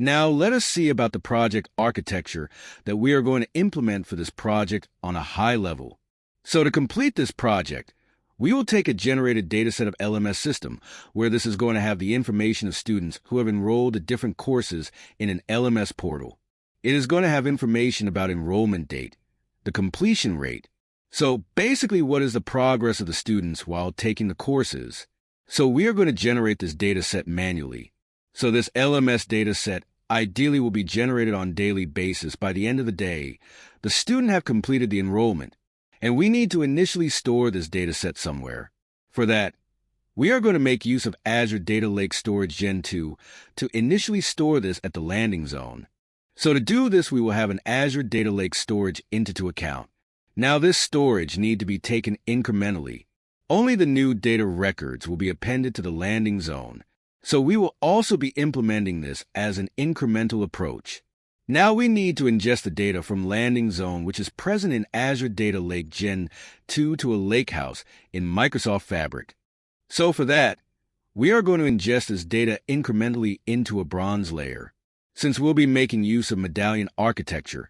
Now let us see about the project architecture that we are going to implement for this project on a high level. So to complete this project, we will take a generated dataset of LMS system, where this is going to have the information of students who have enrolled at different courses in an LMS portal. It is going to have information about enrollment date, the completion rate. So basically, what is the progress of the students while taking the courses? So we are going to generate this dataset manually. So this LMS dataset ideally will be generated on a daily basis. By the end of the day, the student have completed the enrollment, and we need to initially store this dataset somewhere. For that, we are going to make use of Azure Data Lake Storage Gen 2 to initially store this at the landing zone. So to do this, we will have an Azure Data Lake Storage Entity account. Now this storage need to be taken incrementally. Only the new data records will be appended to the landing zone. So we will also be implementing this as an incremental approach. Now we need to ingest the data from landing zone, which is present in Azure Data Lake Gen 2 to a lakehouse in Microsoft Fabric. So for that, we are going to ingest this data incrementally into a bronze layer. Since we'll be making use of medallion architecture,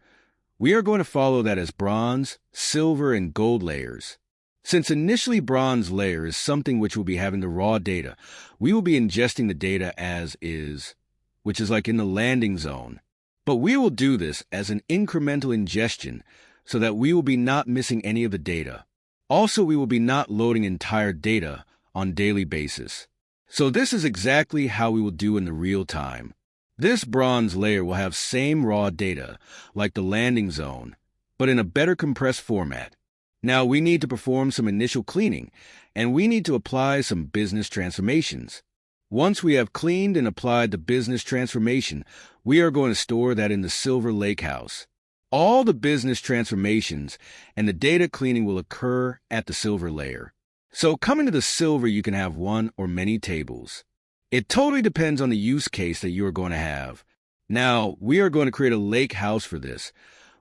we are going to follow that as bronze, silver, and gold layers. Since initially bronze layer is something which will be having the raw data, we will be ingesting the data as is, which is like in the landing zone. But we will do this as an incremental ingestion so that we will be not missing any of the data. Also, we will be not loading entire data on daily basis. So this is exactly how we will do in the real time. This bronze layer will have same raw data like the landing zone, but in a better compressed format. Now we need to perform some initial cleaning, and we need to apply some business transformations. Once we have cleaned and applied the business transformation, we are going to store that in the Silver Lakehouse. All the business transformations and the data cleaning will occur at the Silver layer. So coming to the Silver, you can have one or many tables. It totally depends on the use case that you are going to have. Now, we are going to create a lakehouse for this,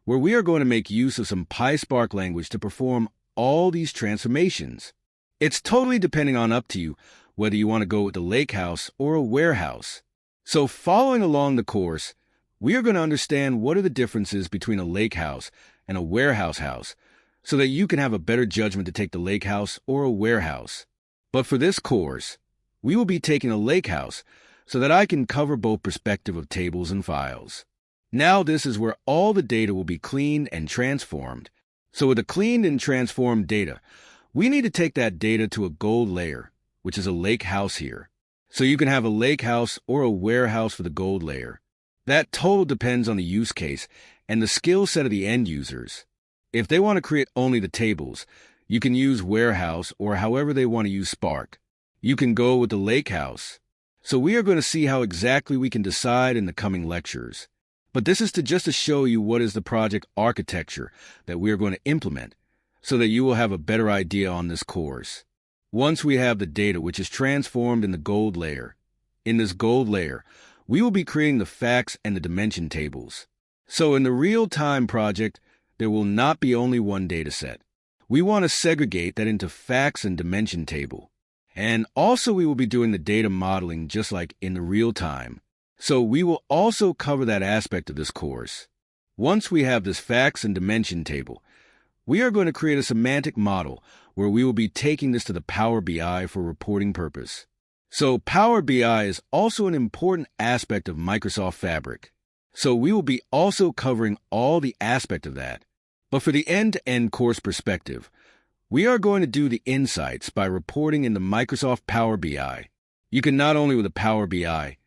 where we are going to make use of some PySpark language to perform all these transformations. It's totally depending on up to you whether you want to go with a lakehouse or a warehouse. So following along the course, we are going to understand what are the differences between a lakehouse and a warehouse house, so that you can have a better judgment to take the lakehouse or a warehouse. But for this course, we will be taking a lakehouse so that I can cover both perspective of tables and files. Now this is where all the data will be cleaned and transformed. So with the cleaned and transformed data, we need to take that data to a gold layer, which is a lakehouse here. So you can have a lakehouse or a warehouse for the gold layer. That total depends on the use case and the skill set of the end users. If they want to create only the tables, you can use warehouse, or however they want to use Spark. You can go with the lakehouse. So we are going to see how exactly we can decide in the coming lectures. But this is just to show you what is the project architecture that we are going to implement, so that you will have a better idea on this course. Once we have the data which is transformed in the gold layer, in this gold layer, we will be creating the facts and the dimension tables. So in the real-time project, there will not be only one dataset. We want to segregate that into facts and dimension table. And also we will be doing the data modeling just like in the real time. So we will also cover that aspect of this course. Once we have this facts and dimension table, we are going to create a semantic model where we will be taking this to the Power BI for reporting purpose. So Power BI is also an important aspect of Microsoft Fabric. So we will be also covering all the aspect of that. But for the end-to-end course perspective, we are going to do the insights by reporting in the Microsoft Power BI. You can not only with the Power BI,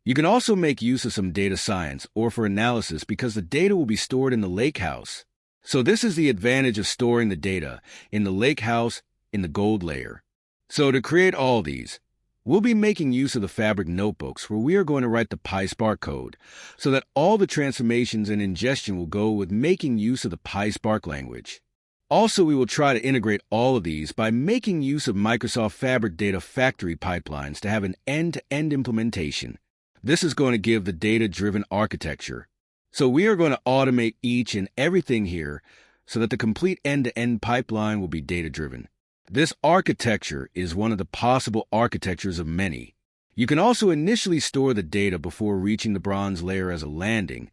you can also make use of some data science or for analysis because the data will be stored in the lakehouse. So this is the advantage of storing the data in the lakehouse in the gold layer. So to create all these, we'll be making use of the Fabric notebooks where we are going to write the PySpark code so that all the transformations and ingestion will go with making use of the PySpark language. Also, we will try to integrate all of these by making use of Microsoft Fabric Data Factory pipelines to have an end-to-end implementation. This is going to give the data-driven architecture. So we are going to automate each and everything here so that the complete end-to-end pipeline will be data-driven. This architecture is one of the possible architectures of many. You can also initially store the data before reaching the bronze layer as a landing,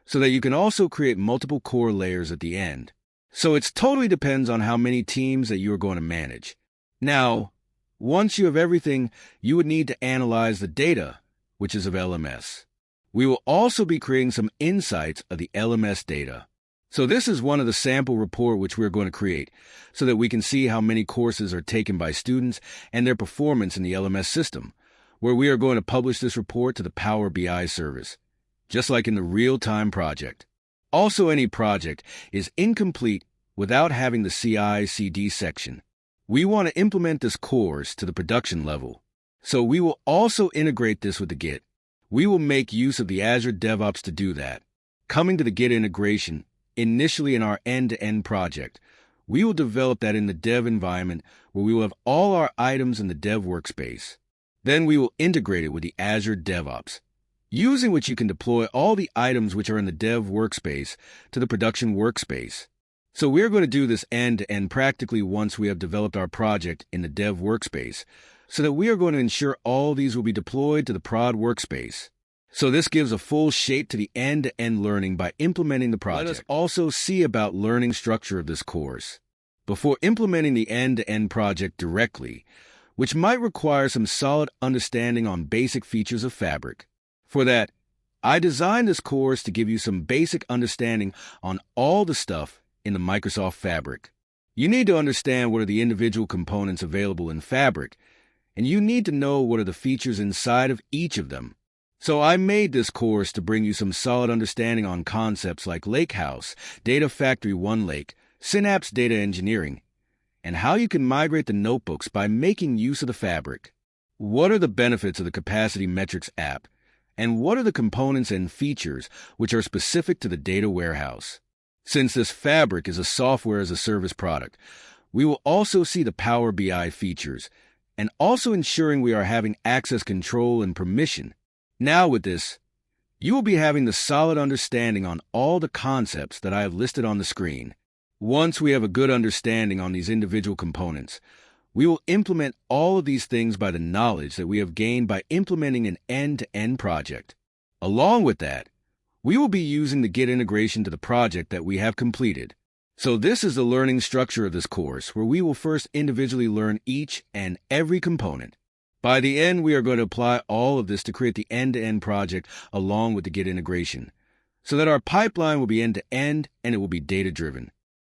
so that you can also create multiple core layers at the end. So it totally depends on how many teams that you are going to manage. Now, once you have everything, you would need to analyze the data, which is of LMS. We will also be creating some insights of the LMS data. So this is one of the sample report which we're going to create, so that we can see how many courses are taken by students and their performance in the LMS system, where we are going to publish this report to the Power BI service, just like in the real-time project. Also, any project is incomplete without having the CI/CD section. We want to implement this course to the production level, so we will also integrate this with the Git. We will make use of the Azure DevOps to do that. Coming to the Git integration, initially in our end-to-end project, we will develop that in the dev environment where we will have all our items in the dev workspace. Then we will integrate it with the Azure DevOps, using which you can deploy all the items which are in the dev workspace to the production workspace. So we're going to do this end-to-end practically once we have developed our project in the dev workspace, so that we are going to ensure all these will be deployed to the prod workspace. So this gives a full shape to the end-to-end learning by implementing the project. Let us also see about learning structure of this course before implementing the end-to-end project directly, which might require some solid understanding on basic features of Fabric. For that, I designed this course to give you some basic understanding on all the stuff in the Microsoft Fabric. You need to understand what are the individual components available in Fabric, and you need to know what are the features inside of each of them. So I made this course to bring you some solid understanding on concepts like Lakehouse, Data Factory OneLake, Synapse Data Engineering, and how you can migrate the notebooks by making use of the Fabric. What are the benefits of the Capacity Metrics app, and what are the components and features which are specific to the data warehouse? Since this Fabric is a software-as-a-service product, we will also see the Power BI features, and also ensuring we are having access control and permission. Now with this, you will be having the solid understanding on all the concepts that I have listed on the screen. Once we have a good understanding on these individual components, we will implement all of these things by the knowledge that we have gained by implementing an end-to-end project. Along with that, we will be using the Git integration to the project that we have completed. So this is the learning structure of this course, where we will first individually learn each and every component. By the end, we are going to apply all of this to create the end-to-end project along with the Git integration, so that our pipeline will be end-to-end and it will be data-driven.